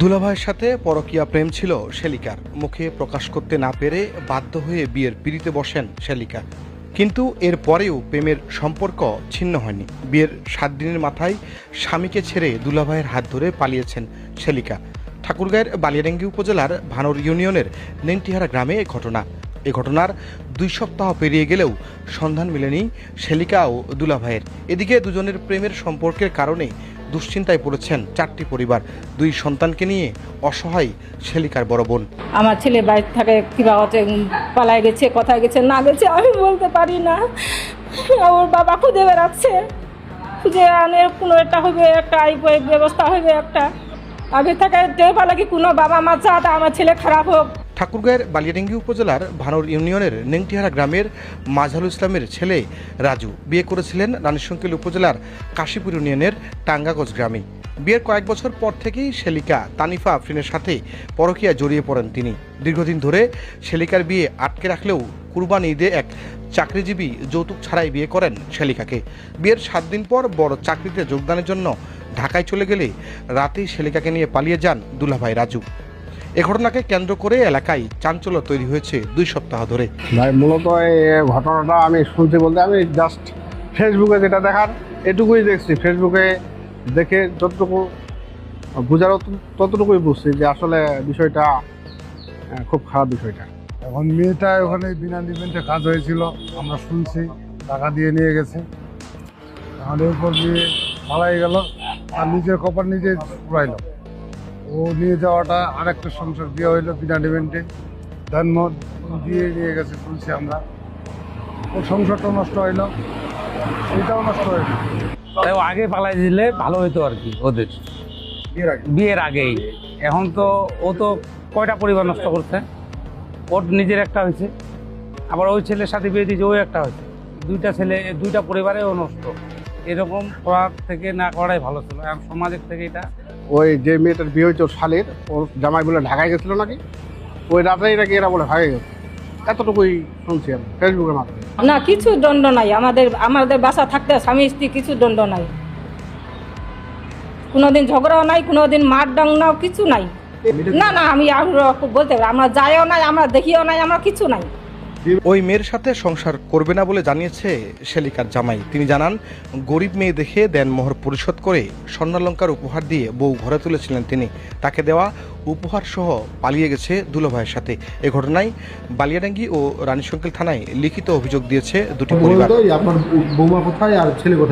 দুলাভাইয়ের সাথে পরকীয়া প্রেম ছিল শেলিকার। মুখে প্রকাশ করতে না পেরে বাধ্য হয়ে বিয়ের পিঁড়িতে বসেন শেলিকা। কিন্তু এর পরেও প্রেমের সম্পর্ক ছিন্ন হয়নি। বিয়ের 7 দিনের মাথায় স্বামীকে ছেড়ে দুলাভাইয়ের হাত ধরে পালিয়েছেন শেলিকা। ঠাকুরগাঁয়ের বালিয়াডাঙ্গি উপজেলার ভানোর ইউনিয়নের নেংটিহারা গ্রামে এ ঘটনা। এ ঘটনার 2 সপ্তাহ পেরিয়ে গেলেও সন্ধান মেলেনি শেলিকা ও দুলাভাইয়ের। এদিকে দুজনের প্রেমের সম্পর্কের কারণে দুশ্চিন্তায় পড়েছেন 4টি পরিবার। 2 সন্তানকে নিয়ে অসহায় শেলিকার বড় বোন। আমার ছেলে বাইরে থাকে কিভাবে পালায় গেছে, কোথায় গেছে না গেছে আমি বলতে পারি না। ওর বাবা খুঁজে বেড়াচ্ছে, খুঁজে আনে কোনো একটা হবে, একটা ব্যবস্থা হবে একটা। আগে থেকে পালা কি কোনো বাবা মা চাঁদা আমার ছেলে খারাপ হোক। ঠাকুরগাঁয়ের বালিয়াডাঙ্গি উপজেলার ভানোর ইউনিয়নের নেংটিহারা গ্রামের মাঝারুল ইসলামের ছেলে রাজু বিয়ে করেছিলেন রানীশংকেল উপজেলার কাশীপুর ইউনিয়নের টাঙ্গাগজ গ্রামে। বিয়ের কয়েক বছর পর থেকেই শেলিকা তানিফা আফরিনের সাথে পরকীয়া জড়িয়ে পড়েন তিনি। দীর্ঘদিন ধরে শেলিকার বিয়ে আটকে রাখলেও কুরবানি ঈদে এক চাকরিজীবী যৌতুক ছাড়াই বিয়ে করেন শেলিকাকে। বিয়ের 7 দিন পর বড় চাকরিতে যোগদানের জন্য ঢাকায় চলে গেলে রাতেই শেলিকাকে নিয়ে পালিয়ে যান দুলাভাই রাজু। এ ঘটনাকে কেন্দ্র করে এলাকায় চাঞ্চল্য তৈরি হয়েছে 2 সপ্তাহ ধরে। ভাই মূলত এই ঘটনাটা আমি শুনতে বলতে আমি জাস্ট ফেসবুকে যেটা দেখার এটুকুই দেখছি। ফেসবুকে দেখে যতটুকু বোঝার ততটুকুই বুঝছি যে আসলে বিষয়টা খুব খারাপ বিষয়টা। এখন মেয়েটা ওখানে বিনা নিবেন্টে কাজ হয়েছিল, আমরা শুনছি টাকা দিয়ে নিয়ে গেছে। তাহলে এরপর দিয়ে পালাই গেল আর নিজের কপাল নিজে পুরাইল। ও নিয়ে যাওয়াটা আরেকটা সংসার বিয়ে হইলো বিনা নিবেন্টে, জন্ম দিয়ে নিয়ে গেছে শুনছি আমরা। ও সংসারটা নষ্ট হইলো, সেইটাও নষ্ট হইলো। তাই ও আগে পালাই দিলে ভালো হতো আর কি ওদের বিয়ের আগেই। এখন তো ও তো কয়টা পরিবার নষ্ট করছে, ওর নিজের একটা হয়েছে, আবার ওই ছেলের সাথে বিয়ে দিয়েছে ওই একটা হয়েছে। 2টা ছেলে 2টা পরিবারে ও নষ্ট। এরকম করার থেকে না করাই ভালো ছিল। এখন সমাজের থেকে এটা ওই যে মেয়েটার বিয়ে হয়েছে ওর শালের, ওর জামাই বলে ঢাকায় গেছিল নাকি, ওই রাতেই নাকি এরা বলে ভাগে গেছে। এতটুকুই শুনছি আমি ফেসবুকের মাধ্যমে। না কিছু দণ্ড নাই, আমাদের বাসা থাকতে স্বামী স্ত্রী কিছু দণ্ড নাই, কোনোদিন ঝগড়াও নাই, কোনোদিন মার ডাং নাও কিছু নাই। না না আমি বলতে পারি আমরা যাইও নাই, আমরা দেখিও নাই, আমরা কিছু নাই। ওই মেয়ের সাথে সংসার করবে না বলে জানিয়েছে শেলিকার জামাই। তিনি জানান, গরিব মেয়ে দেখে দেনমোহর পরিশোধ করে স্বর্ণালংকার উপহার দিয়ে বউ ঘরে তুলেছিলেন তিনি। তাকে দেওয়া উপহার সহ পালিয়ে গেছে দুলাভাইয়ের সাথে। এ ঘটনায় বালিয়াডাঙ্গি ও রানীশংকেল থানায় লিখিত অভিযোগ দিয়েছে 2টি পরিবার। আপনার বৌমা কোথায় আর ছেলে কোথায়?